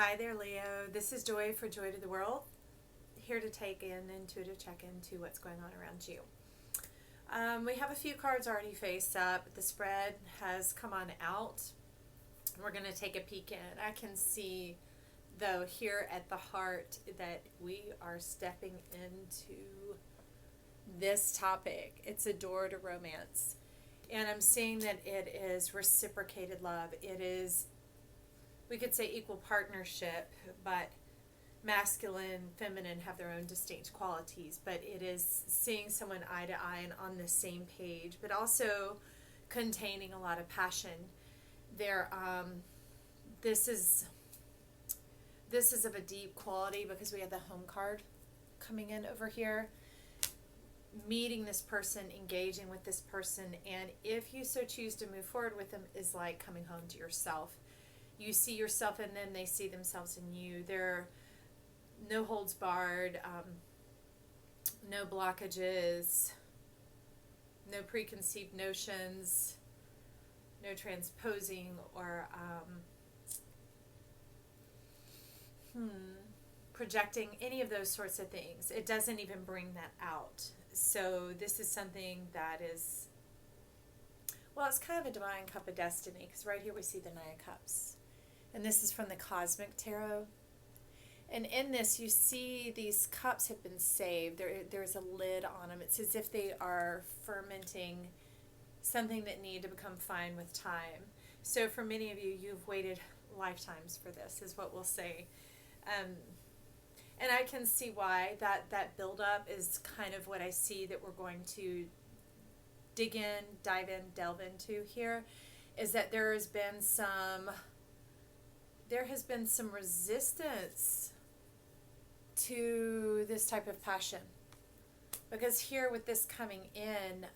Hi there, Leo. This is Joy for Joy to the World. Here to take an intuitive check into what's going on around you. We have a few cards already faced up. The spread has come on out. We're going to take a peek in. I can see, though, here at the heart that we are stepping into this topic. It's a door to romance. And I'm seeing that it is reciprocated love. It is, we could say, equal partnership, but masculine, feminine have their own distinct qualities. But it is seeing someone eye to eye and on the same page, but also containing a lot of passion. This is of a deep quality because we have the home card coming in over here. Meeting this person, engaging with this person, and if you so choose to move forward with them, is like coming home to yourself. You see yourself in them, they see themselves in you. There no holds barred, no blockages, no preconceived notions, no transposing or projecting, any of those sorts of things. It doesn't even bring that out. So this is something that is, well, it's kind of a divine cup of destiny, because right here we see the Nine of Cups. And this is from the Cosmic Tarot. And in this, you see these cups have been saved. There's a lid on them. It's as if they are fermenting something that needed to become fine with time. So for many of you, you've waited lifetimes for this, is what we'll say. And I can see why that buildup is kind of what I see that we're going to dig in, dive in, delve into here, is that there has been some resistance to this type of passion. Because here with this coming in,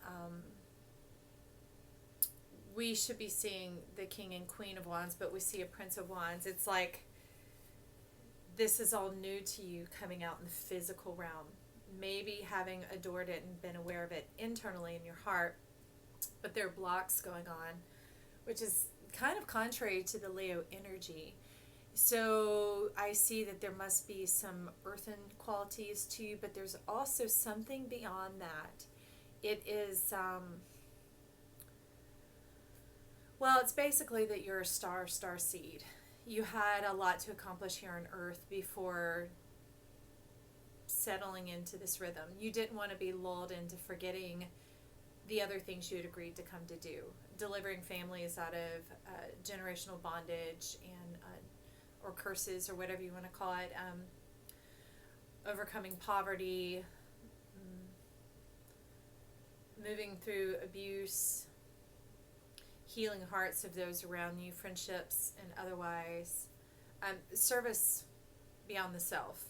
we should be seeing the King and Queen of Wands, but we see a Prince of Wands. It's like this is all new to you coming out in the physical realm. Maybe having adored it and been aware of it internally in your heart, but there are blocks going on, which is kind of contrary to the Leo energy. So I see that there must be some earthen qualities to you, but there's also something beyond that. It is, well, it's basically that you're a star seed. You had a lot to accomplish here on Earth before settling into this rhythm. You didn't want to be lulled into forgetting the other things you had agreed to come to do. Delivering families out of generational bondage and or curses, or whatever you want to call it. Overcoming poverty, moving through abuse, healing hearts of those around you, friendships and otherwise, service beyond the self.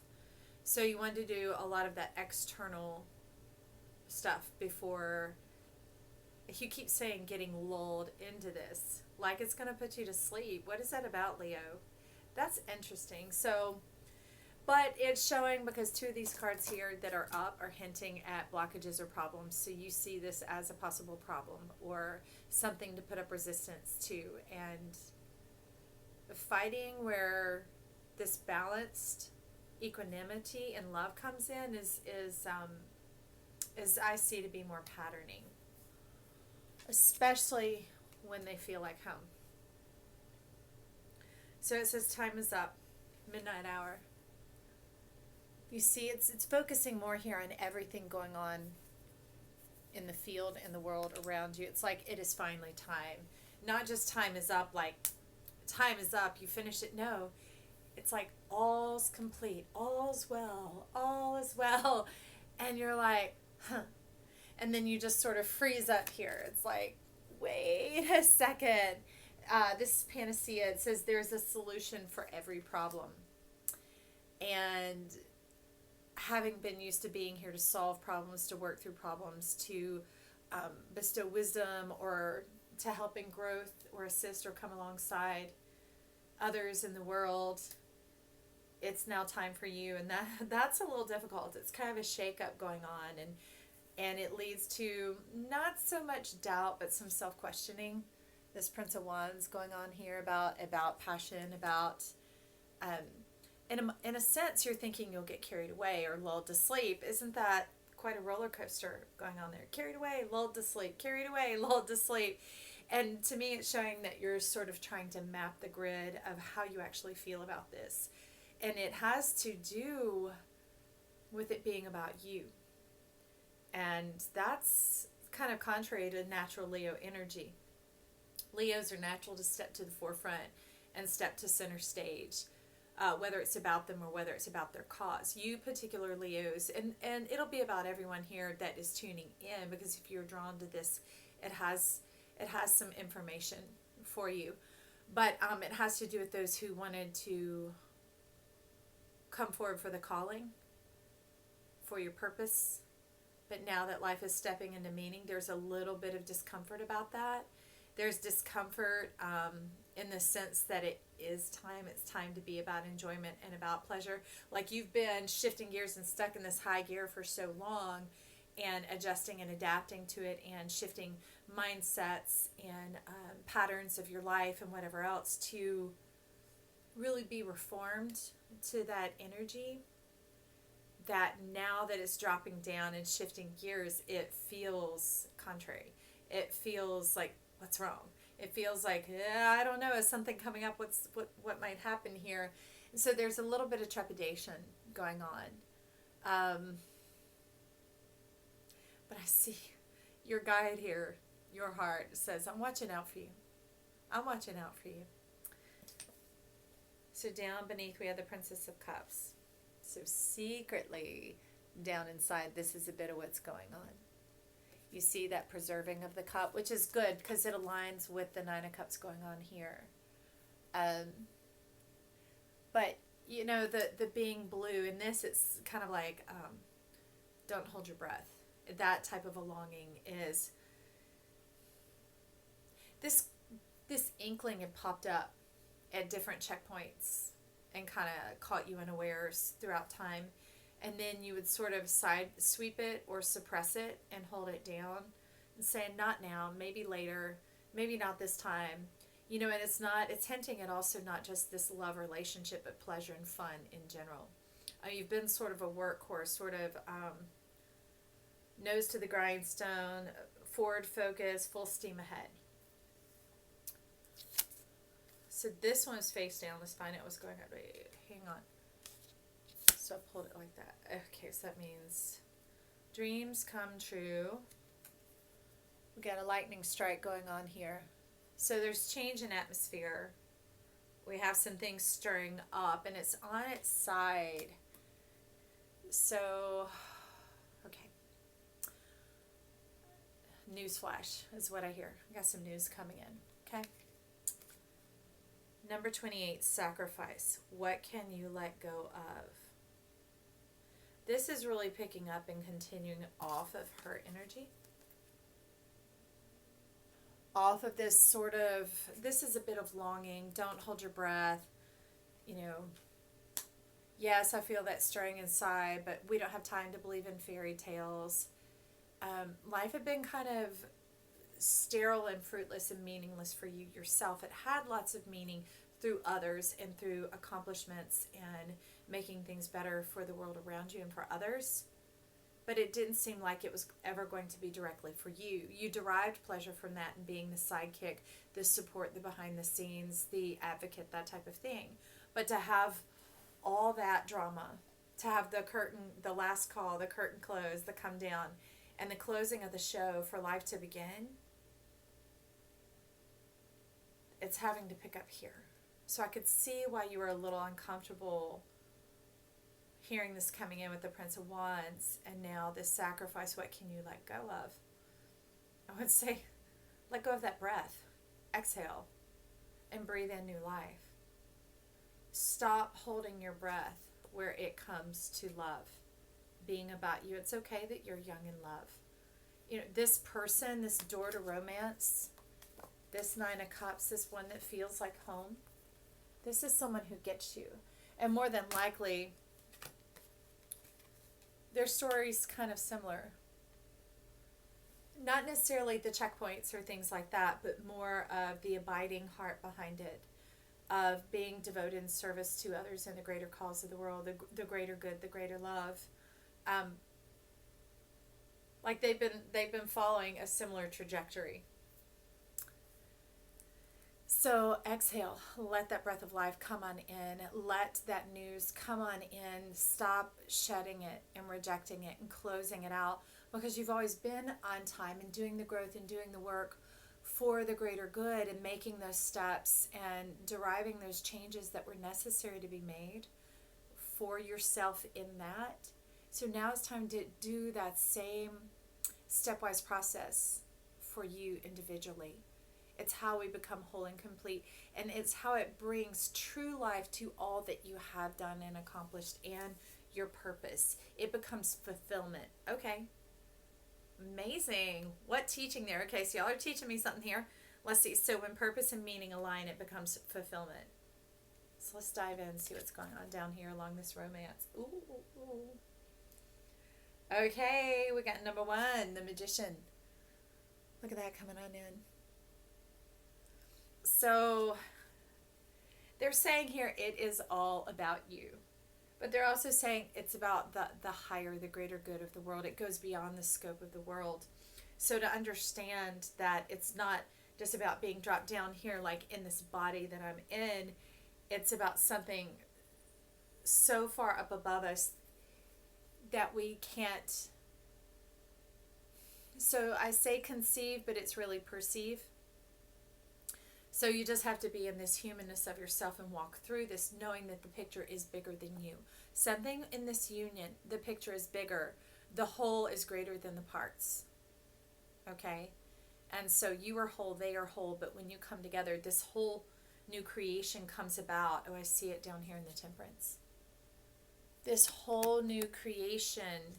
So you want to do a lot of that external stuff before, you keep saying getting lulled into this, like it's going to put you to sleep. What is that about, Leo? That's interesting. So, but it's showing, because two of these cards here that are up are hinting at blockages or problems. So you see this as a possible problem or something to put up resistance to. And fighting where this balanced equanimity and love comes in is I see to be more patterning, especially when they feel like home. So it says time is up, midnight hour. You see, it's focusing more here on everything going on in the field and the world around you. It's like it is finally time. Not just time is up, like time is up, you finish it. No, it's like all's complete, all's well, all is well. And you're like, huh. And then you just sort of freeze up here. It's like, wait a second. This panacea, it says there's a solution for every problem. And having been used to being here to solve problems, to work through problems, to bestow wisdom, or to help in growth or assist or come alongside others in the world, it's now time for you. And that's a little difficult. It's kind of a shake-up going on, and it leads to not so much doubt, but some self-questioning. This Prince of Wands going on here about passion, about In a sense, you're thinking you'll get carried away or lulled to sleep. Isn't that quite a roller coaster going on there? Carried away, lulled to sleep, carried away, lulled to sleep. And to me, it's showing that you're sort of trying to map the grid of how you actually feel about this. And it has to do with it being about you. And that's kind of contrary to natural Leo energy. Leos are natural to step to the forefront and step to center stage, whether it's about them or whether it's about their cause. You particular Leos, and it'll be about everyone here that is tuning in, because if you're drawn to this, it has some information for you. But it has to do with those who wanted to come forward for the calling, for your purpose. But now that life is stepping into meaning, there's a little bit of discomfort about that. There's discomfort in the sense that it's time to be about enjoyment and about pleasure. Like you've been shifting gears and stuck in this high gear for so long, and adjusting and adapting to it, and shifting mindsets and patterns of your life and whatever else to really be reformed to that energy. That now that it's dropping down and shifting gears, it feels contrary. It feels like, what's wrong? It feels like, I don't know, is something coming up? What might happen here? And so there's a little bit of trepidation going on. But I see your guide here, your heart says, I'm watching out for you. I'm watching out for you. So down beneath we have the Princess of Cups. So secretly down inside, this is a bit of what's going on. You see that preserving of the cup, which is good because it aligns with the Nine of Cups going on here. But, you know, the being blue, in this it's kind of like, don't hold your breath. That type of a longing is, this inkling had popped up at different checkpoints and kind of caught you unawares throughout time. And then you would sort of side sweep it or suppress it and hold it down and say, not now, maybe later, maybe not this time. You know, and it's hinting at also not just this love relationship, but pleasure and fun in general. You've been sort of a workhorse, sort of nose to the grindstone, forward focus, full steam ahead. So this one is face down. Let's find out what's going on. Wait, hang on. So I pulled it like that. Okay, so that means dreams come true. We got a lightning strike going on here. So there's change in atmosphere. We have some things stirring up, and it's on its side. So, okay. Newsflash is what I hear. I got some news coming in. Okay. Number 28, sacrifice. What can you let go of? This is really picking up and continuing off of her energy. Off of this sort of, this is a bit of longing. Don't hold your breath. You know, yes, I feel that stirring inside, but we don't have time to believe in fairy tales. Life had been kind of sterile and fruitless and meaningless for you yourself. It had lots of meaning through others and through accomplishments and making things better for the world around you and for others. But it didn't seem like it was ever going to be directly for you. You derived pleasure from that and being the sidekick, the support, the behind the scenes, the advocate, that type of thing. But to have all that drama, to have the curtain, the last call, the curtain close, the come down, and the closing of the show for life to begin, it's having to pick up here. So I could see why you were a little uncomfortable hearing this coming in with the Prince of Wands, and now this sacrifice. What can you let go of? I would say, let go of that breath. Exhale and breathe in new life. Stop holding your breath where it comes to love being about you. It's okay that you're young in love. You know, this person, this door to romance, this Nine of Cups, this one that feels like home, this is someone who gets you. And more than likely, their story's kind of similar. Not necessarily the checkpoints or things like that, but more of the abiding heart behind it. of being devoted in service to others and the greater cause of the world, the greater good, the greater love. Like they've been following a similar trajectory. So exhale, let that breath of life come on in, let that news come on in, stop shedding it and rejecting it and closing it out, because you've always been on time and doing the growth and doing the work for the greater good and making those steps and deriving those changes that were necessary to be made for yourself in that. So now it's time to do that same stepwise process for you individually. It's how we become whole and complete, and it's how it brings true life to all that you have done and accomplished and your purpose. It becomes fulfillment. Okay. Amazing. What teaching there? Okay, so y'all are teaching me something here. Let's see. So when purpose and meaning align, it becomes fulfillment. So let's dive in and see what's going on down here along this romance. Ooh, ooh, ooh. Okay, we got number 1, the Magician. Look at that coming on in. So they're saying here it is all about you. But they're also saying it's about the higher, the greater good of the world. It goes beyond the scope of the world. So to understand that it's not just about being dropped down here like in this body that I'm in. It's about something so far up above us that we can't. So I say conceive, but it's really perceive. So you just have to be in this humanness of yourself and walk through this knowing that the picture is bigger than you. Something in this union, the picture is bigger. The whole is greater than the parts. Okay? And so you are whole, they are whole, but when you come together, this whole new creation comes about. Oh, I see it down here in the Temperance. This whole new creation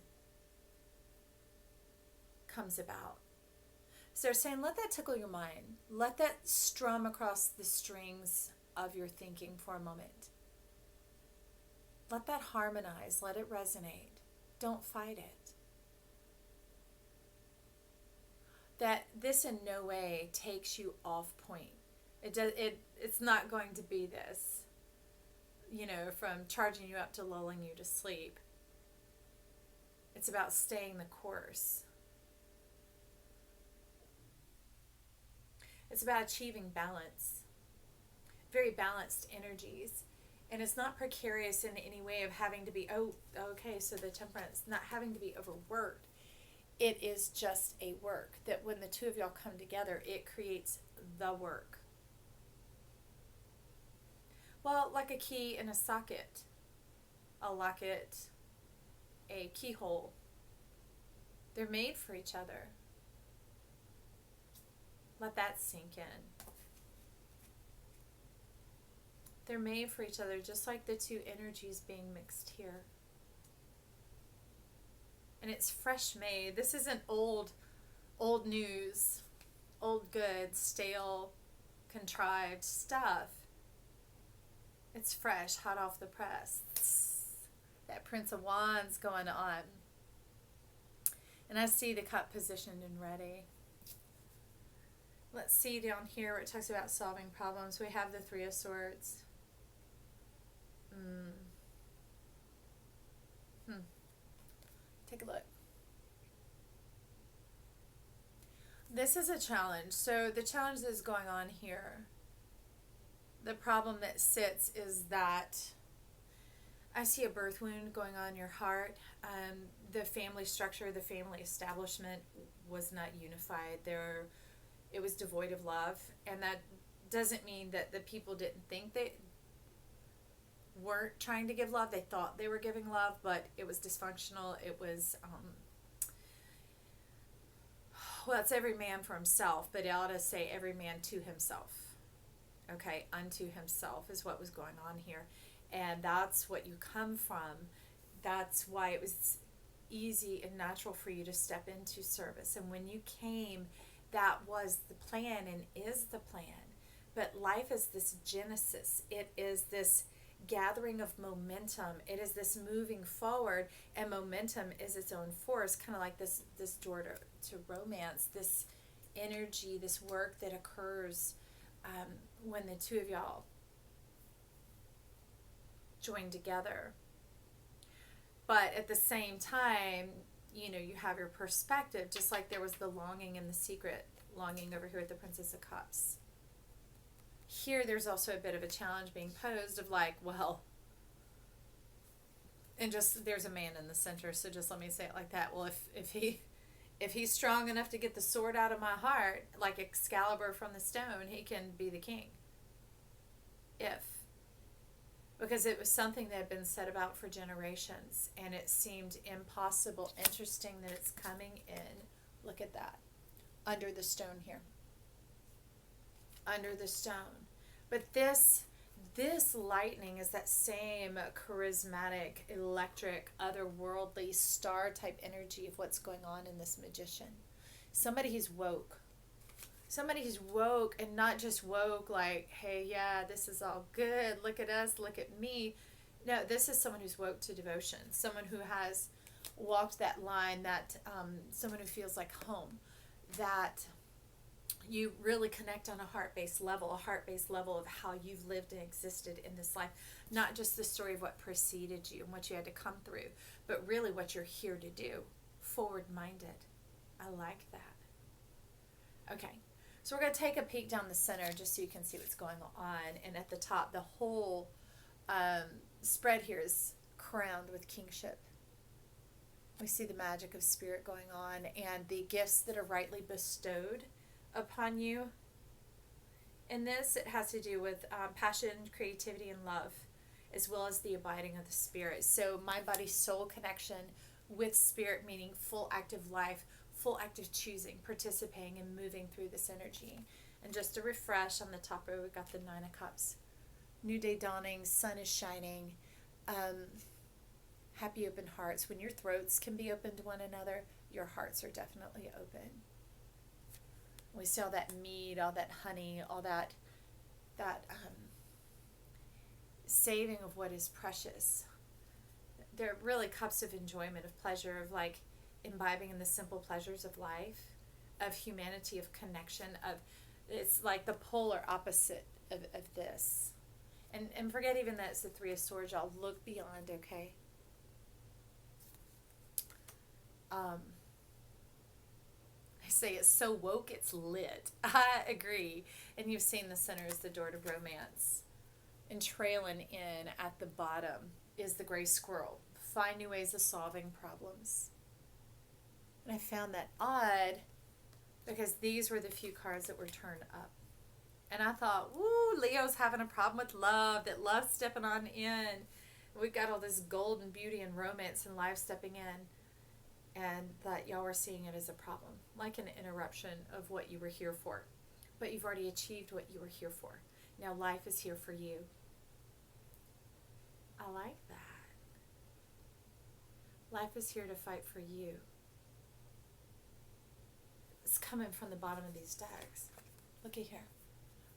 comes about. So they're saying, let that tickle your mind. Let that strum across the strings of your thinking for a moment. Let that harmonize. Let it resonate. Don't fight it. That this in no way takes you off point. It's not going to be this, from charging you up to lulling you to sleep. It's about staying the course. It's about achieving balance, very balanced energies. And it's not precarious in any way of having to be, so the Temperance, not having to be overworked. It is just a work that when the two of y'all come together, it creates the work. Well, like a key in a socket, a locket, a keyhole. They're made for each other. Let that sink in. They're made for each other, just like the two energies being mixed here. And it's fresh made. This isn't old news, old goods, stale, contrived stuff. It's fresh, hot off the press. That Prince of Wands going on. And I see the cup positioned and ready. Let's see down here where it talks about solving problems. We have the 3 of Swords. Take a look. This is a challenge. So the challenge that is going on here, the problem that sits is that I see a birth wound going on in your heart. The family structure, the family establishment was not unified. It was devoid of love, and that doesn't mean that the people didn't think they weren't trying to give love. They thought they were giving love, but it was dysfunctional. It was, it's every man for himself, but it ought to say every man to himself. Okay, unto himself is what was going on here. And that's what you come from. That's why it was easy and natural for you to step into service. And when you came, that was the plan and is the plan. But life is this genesis. It is this gathering of momentum. It is this moving forward, and momentum is its own force, kind of like this door to romance, this energy, this work that occurs when the two of y'all joined together. But at the same time, you know, you have your perspective, just like there was the longing and the secret longing over here with the Princess of Cups. Here, there's also a bit of a challenge being posed of like, well, and just there's a man in the center, so just let me say it like that. Well, if he's strong enough to get the sword out of my heart, like Excalibur from the stone, he can be the king. Because it was something that had been said about for generations, and it seemed impossible. Interesting that it's coming in. Look at that. Under the stone here. Under the stone. But this lightning is that same charismatic, electric, otherworldly, star-type energy of what's going on in this magician. Somebody who's woke. Somebody who's woke, and not just woke like, hey, yeah, this is all good. Look at us. Look at me. No, this is someone who's woke to devotion. Someone who has walked that line, that someone who feels like home. That you really connect on a heart-based level of how you've lived and existed in this life. Not just the story of what preceded you and what you had to come through, but really what you're here to do. Forward-minded. I like that. Okay. So we're going to take a peek down the center just so you can see what's going on. And at the top, the whole spread here is crowned with kingship. We see the magic of spirit going on and the gifts that are rightly bestowed upon you. In this, it has to do with passion, creativity, and love, as well as the abiding of the spirit. So mind, body, soul connection with spirit, meaning full active life, full active choosing, participating, and moving through this energy. And just to refresh, on the top row, we've got the Nine of Cups. New day dawning, sun is shining, happy open hearts. When your throats can be open to one another, your hearts are definitely open. We see all that mead, all that honey, all that saving of what is precious. They're really cups of enjoyment, of pleasure, of like imbibing in the simple pleasures of life, of humanity, of connection, of it's like the polar opposite of this. And forget even that it's the Three of Swords, y'all. Look beyond, okay? I say it's so woke, it's lit. I agree. And you've seen the center is the door to romance. And trailing in at the bottom is the gray squirrel. Find new ways of solving problems. And I found that odd because these were the few cards that were turned up. And I thought, woo, Leo's having a problem with love, that love's stepping on in. We've got all this gold and beauty and romance and life stepping in. And that y'all were seeing it as a problem, like an interruption of what you were here for. But you've already achieved what you were here for. Now life is here for you. I like that. Life is here to fight for you. It's coming from the bottom of these decks. Looky here.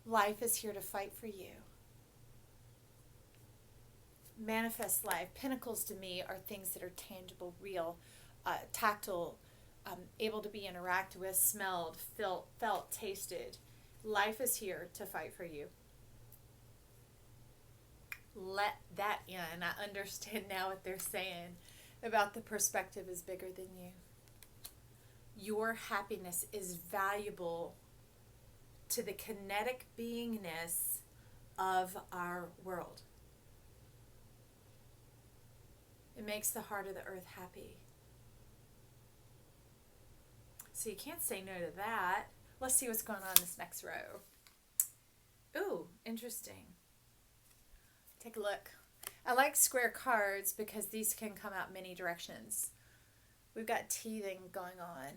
Life is here to fight for you. Manifest life. Pentacles to me are things that are tangible, real, tactile, able to be interacted with, smelled, felt, tasted. Life is here to fight for you. Let that in. I understand now what they're saying about the perspective is bigger than you. Your happiness is valuable to the kinetic beingness of our world. It makes the heart of the earth happy. So you can't say no to that. Let's see what's going on in this next row. Ooh, interesting. Take a look. I like square cards because these can come out many directions. We've got teething going on.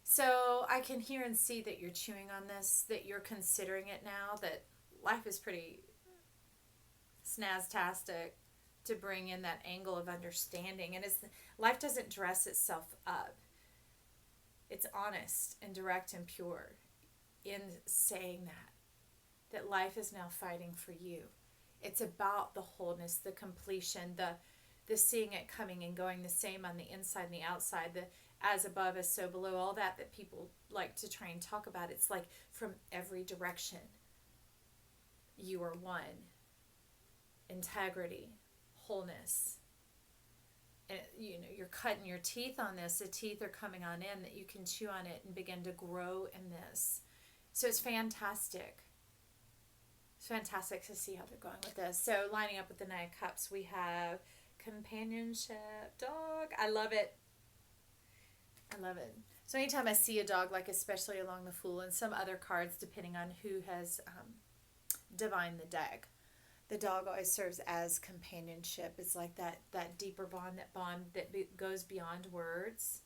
So I can hear and see that you're chewing on this, that you're considering it now, that life is pretty snaztastic to bring in that angle of understanding. And life doesn't dress itself up. It's honest and direct and pure in saying that life is now fighting for you. It's about the wholeness, the completion, the seeing it coming and going, the same on the inside and the outside, the as above as so below, all that people like to try and talk about. It's like from every direction. you are one. Integrity, wholeness. And you're cutting your teeth on this. The teeth are coming on in that you can chew on it and begin to grow in this. So it's fantastic. It's fantastic to see how they're going with this. So lining up with the Nine of Cups, we have companionship, dog. I love it. I love it. So anytime I see a dog, like especially along the Fool and some other cards, depending on who has divined the deck, the dog always serves as companionship. It's like that deeper bond, that goes beyond words.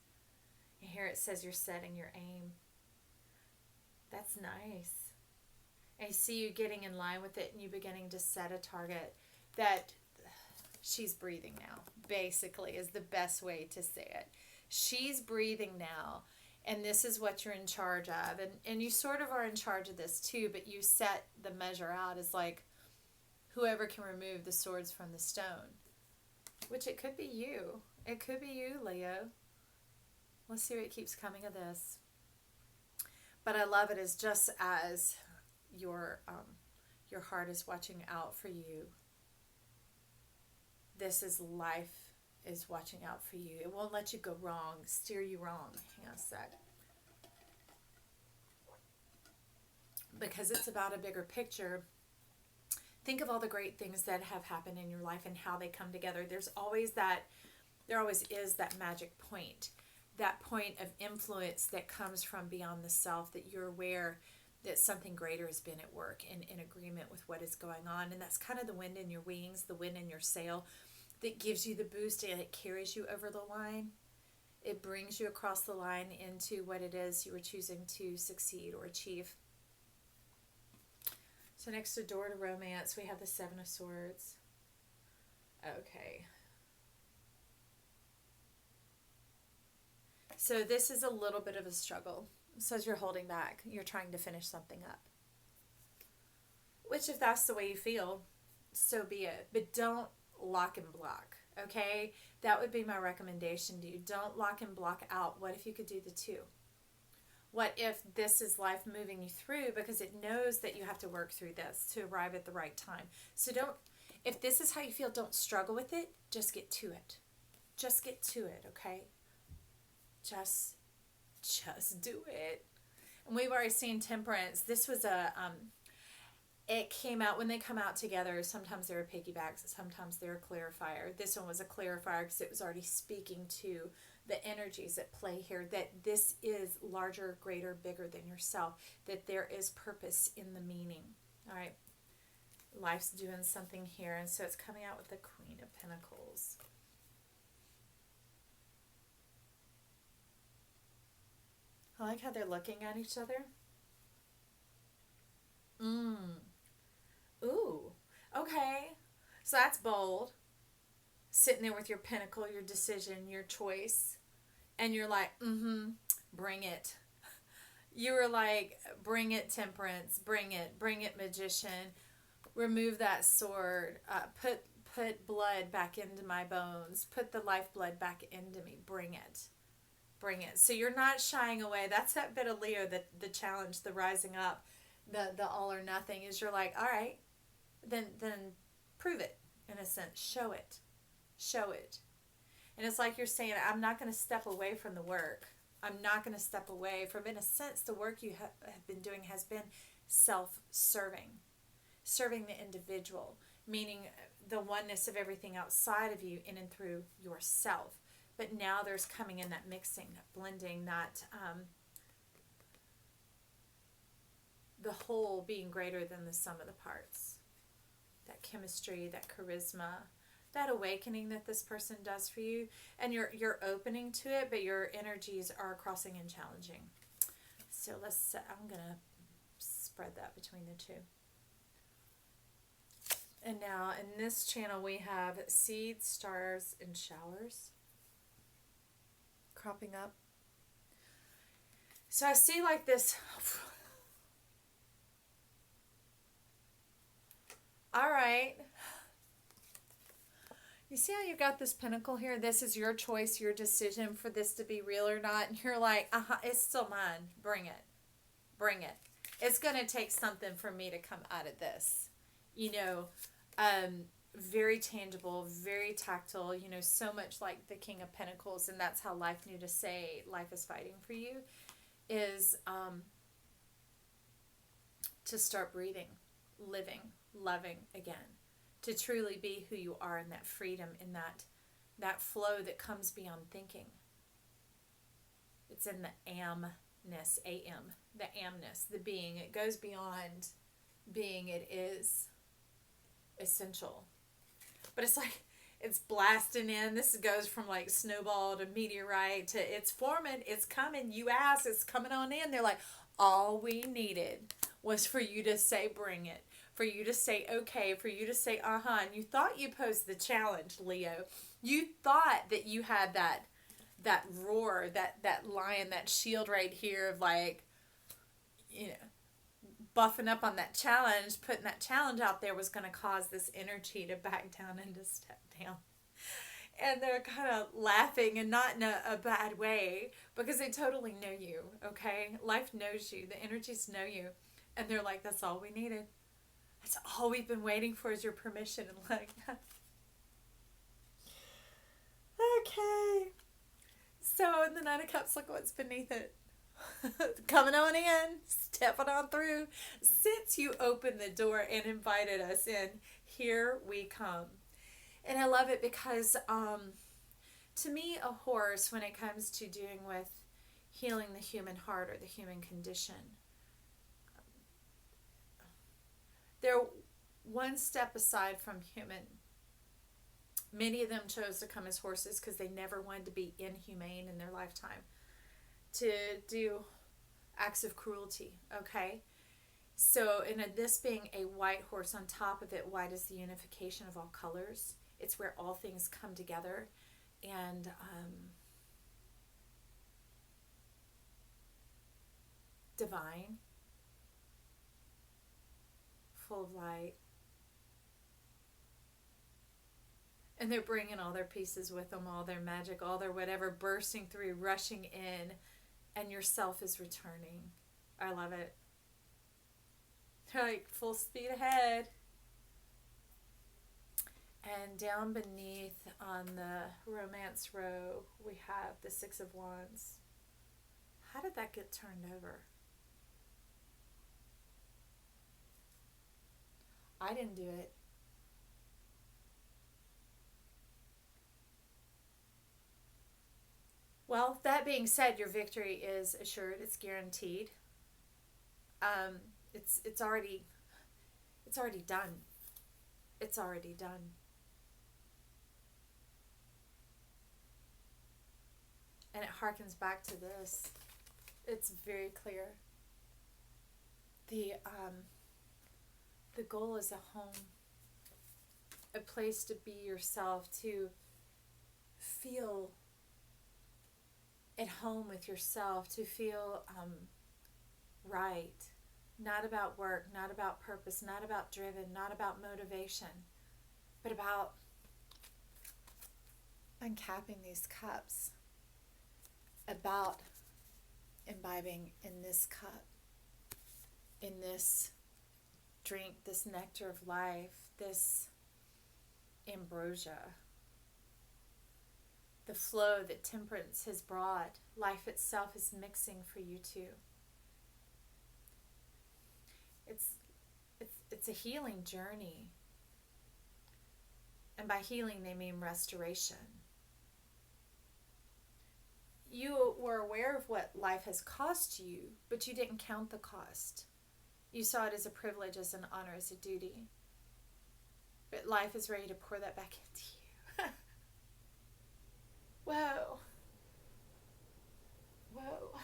And here it says you're setting your aim. That's nice. I see you getting in line with it and you beginning to set a target that she's breathing now, basically, is the best way to say it. She's breathing now, and this is what you're in charge of. And you sort of are in charge of this too, but you set the measure out as like whoever can remove the swords from the stone, which it could be you. It could be you, Leo. Let's see what keeps coming of this. But I love it as just as your heart is watching out for you. This is life is watching out for you. It won't let you go wrong, steer you wrong. Hang on a sec. Because it's about a bigger picture. Think of all the great things that have happened in your life and how they come together. There always is that magic point. That point of influence that comes from beyond the self, that you're aware that something greater has been at work and in agreement with what is going on. And that's kind of the wind in your wings, the wind in your sail that gives you the boost and it carries you over the line. It brings you across the line into what it is you were choosing to succeed or achieve. So next to door to romance, we have the Seven of Swords. Okay. So this is a little bit of a struggle. It says you're holding back. You're trying to finish something up. Which, if that's the way you feel, so be it. But don't lock and block, okay? That would be my recommendation to you. Don't lock and block out. What if you could do the two? What if this is life moving you through because it knows that you have to work through this to arrive at the right time? So if this is how you feel, don't struggle with it. Just get to it. Just get to it, okay? Just do it. And we've already seen Temperance. This was it came out, when they come out together, sometimes they're piggybacks, sometimes they're a clarifier. This one was a clarifier because it was already speaking to the energies at play here, that this is larger, greater, bigger than yourself, that there is purpose in the meaning. All right. Life's doing something here. And so it's coming out with the Queen of Pentacles. I like how they're looking at each other. Ooh. Okay. So that's bold. Sitting there with your pentacle, your decision, your choice. And you're like, bring it. You were like, bring it, Temperance. Bring it, Magician. Remove that sword. Put blood back into my bones. Put the lifeblood back into me. Bring it. Bring it. So you're not shying away. That's that bit of Leo, the challenge, the rising up, the all or nothing, is you're like, all right, then prove it, in a sense. Show it. And it's like you're saying, I'm not going to step away from the work. I'm not going to step away from, in a sense, the work you have been doing has been self-serving. Serving the individual, meaning the oneness of everything outside of you in and through yourself. But now there's coming in that mixing, that blending, that the whole being greater than the sum of the parts. That chemistry, that charisma, that awakening that this person does for you. And you're opening to it, but your energies are crossing and challenging. So I'm going to spread that between the two. And now in this channel we have seeds, stars, and showers cropping up. So I see like this. All right. You see how you got this pentacle here? This is your choice, your decision for this to be real or not. And you're like, it's still mine. Bring it. Bring it. It's going to take something for me to come out of this. you know, very tangible, very tactile, you know, so much like the King of Pentacles, and that's how life knew to say life is fighting for you, is to start breathing, living, loving again, to truly be who you are in that freedom, in that flow that comes beyond thinking. It's in the amness, A-M, the amness, the being. It goes beyond being. It is essential. But it's like, it's blasting in. This goes from like snowball to meteorite to it's forming, it's coming. You ask, it's coming on in. They're like, all we needed was for you to say, bring it. For you to say, okay. For you to say, uh-huh. And you thought you posed the challenge, Leo. You thought that you had that roar, that lion, that shield right here of like, you know, buffing up on that challenge, putting that challenge out there was going to cause this energy to back down and to step down. And they're kind of laughing, and not in a bad way, because they totally know you, okay? Life knows you. The energies know you. And they're like, that's all we needed. That's all we've been waiting for is your permission. And like, okay. So in the Nine of Cups, look what's beneath it. Coming on in, stepping on through. Since you opened the door and invited us in, here we come. And I love it because to me, a horse, when it comes to doing with healing the human heart or the human condition, they're one step aside from human. Many of them chose to come as horses because they never wanted to be inhumane in their lifetime, to do acts of cruelty, okay? So in this being a white horse, on top of it, white is the unification of all colors. It's where all things come together, and divine, full of light. And they're bringing all their pieces with them, all their magic, all their whatever, bursting through, rushing in, and yourself is returning. I love it. They're like full speed ahead. And down beneath on the romance row, we have the Six of Wands. How did that get turned over? I didn't do it. Well, that being said, your victory is assured. It's guaranteed. It's already done. It's already done. And it harkens back to this. It's very clear. The goal is a home, a place to be yourself, to feel at home with yourself, to feel right. Not about work, not about purpose, not about driven, not about motivation, but about uncapping these cups, about imbibing in this cup, in this drink, this nectar of life, this ambrosia, the flow that temperance has brought. Life itself is mixing for you too. It's a healing journey. And by healing, they mean restoration. You were aware of what life has cost you, but you didn't count the cost. You saw it as a privilege, as an honor, as a duty. But life is ready to pour that back into you. Whoa. Whoa.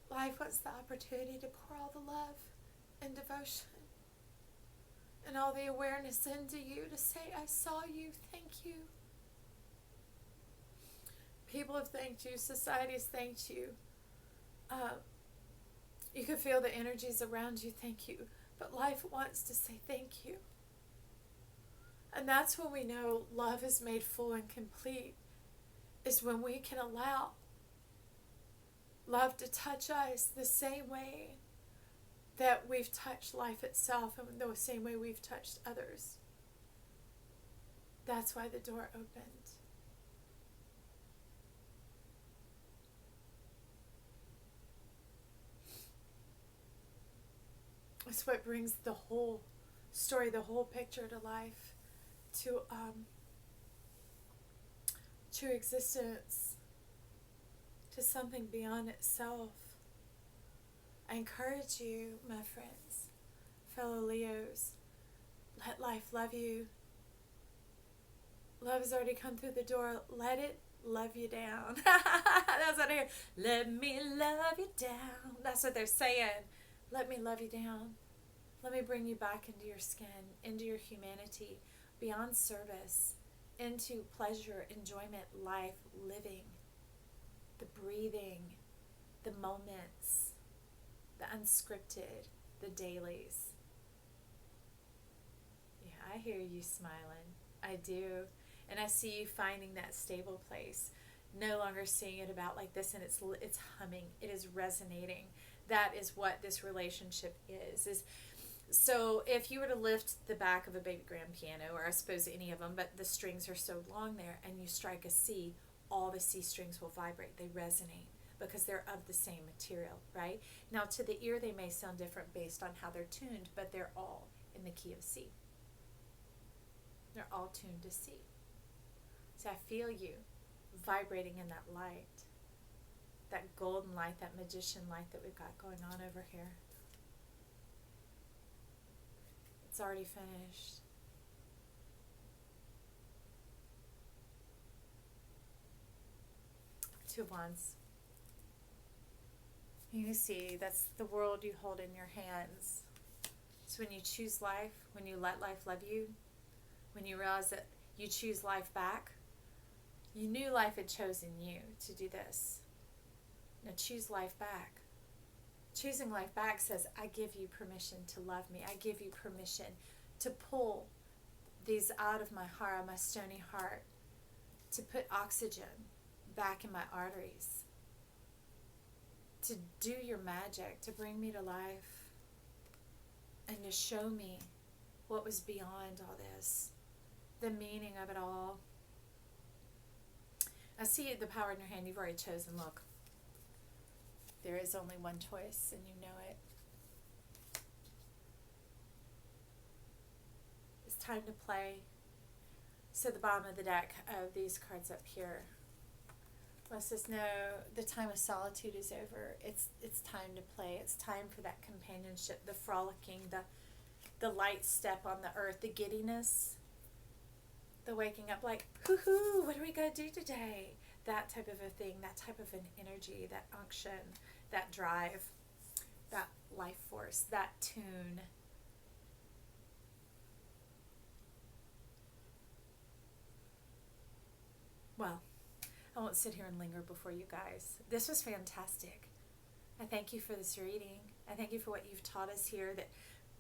Life wants the opportunity to pour all the love and devotion and all the awareness into you, to say, I saw you, thank you. People have thanked you, society has thanked you. You can feel the energies around you, thank you. But life wants to say thank you. And that's when we know love is made full and complete, is when we can allow love to touch us the same way that we've touched life itself and the same way we've touched others. That's why the door opened. It's what brings the whole story, the whole picture to life, to existence, to something beyond itself. I encourage you, my friends, fellow Leos, let life love you. Love has already come through the door. Let it love you down. That's what I hear. Let me love you down. That's what they're saying. Let me love you down. Let me bring you back into your skin, into your humanity, beyond service, into pleasure, enjoyment, life, living, the breathing, the moments, the unscripted, the dailies. Yeah, I hear you smiling. I do. And I see you finding that stable place, no longer seeing it about like this, and it's humming, it is resonating. That is what this relationship is. So if you were to lift the back of a baby grand piano, or I suppose any of them, but the strings are so long there, and you strike a C, all the C strings will vibrate. They resonate because they're of the same material, right? Now to the ear they may sound different based on how they're tuned, but they're all in the key of C. They're all tuned to C. So I feel you vibrating in that light, that golden light, that magician light that we've got going on over here. It's already finished. Two of Wands. You see, that's the world you hold in your hands. So when you choose life, when you let life love you, when you realize that you choose life back, you knew life had chosen you to do this. Now choose life back. Choosing life back says, I give you permission to love me. I give you permission to pull these out of my heart, my stony heart, to put oxygen back in my arteries, to do your magic, to bring me to life, and to show me what was beyond all this, the meaning of it all. I see the power in your hand. You've already chosen. Look, there is only one choice, and you know it. It's time to play. So the bottom of the deck of these cards up here lets us know the time of solitude is over. It's time to play. It's time for that companionship, the frolicking, the light step on the earth, the giddiness, the waking up like, hoo-hoo, what are we going to do today? That type of a thing, that type of an energy, that unction, that drive, that life force, that tune. Well, I won't sit here and linger before you guys. This was fantastic. I thank you for this reading. I thank you for what you've taught us here, that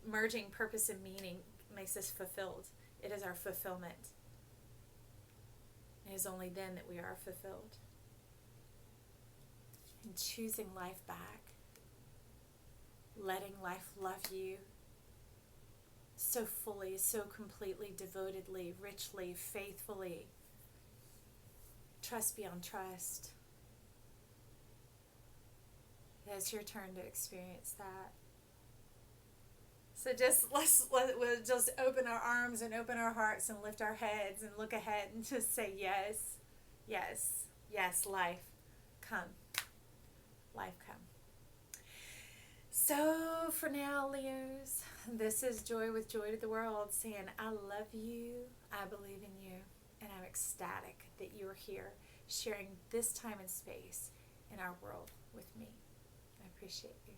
merging purpose and meaning makes us fulfilled. It is our fulfillment. It is only then that we are fulfilled. And choosing life back, letting life love you so fully, so completely, devotedly, richly, faithfully. Trust beyond trust. It's your turn to experience that. So we'll just open our arms and open our hearts and lift our heads and look ahead and just say yes, yes, yes, life, come. Life come. So for now, Leos, this is Joy with Joy to the World saying I love you, I believe in you, and I'm ecstatic that you're here sharing this time and space in our world with me. I appreciate you.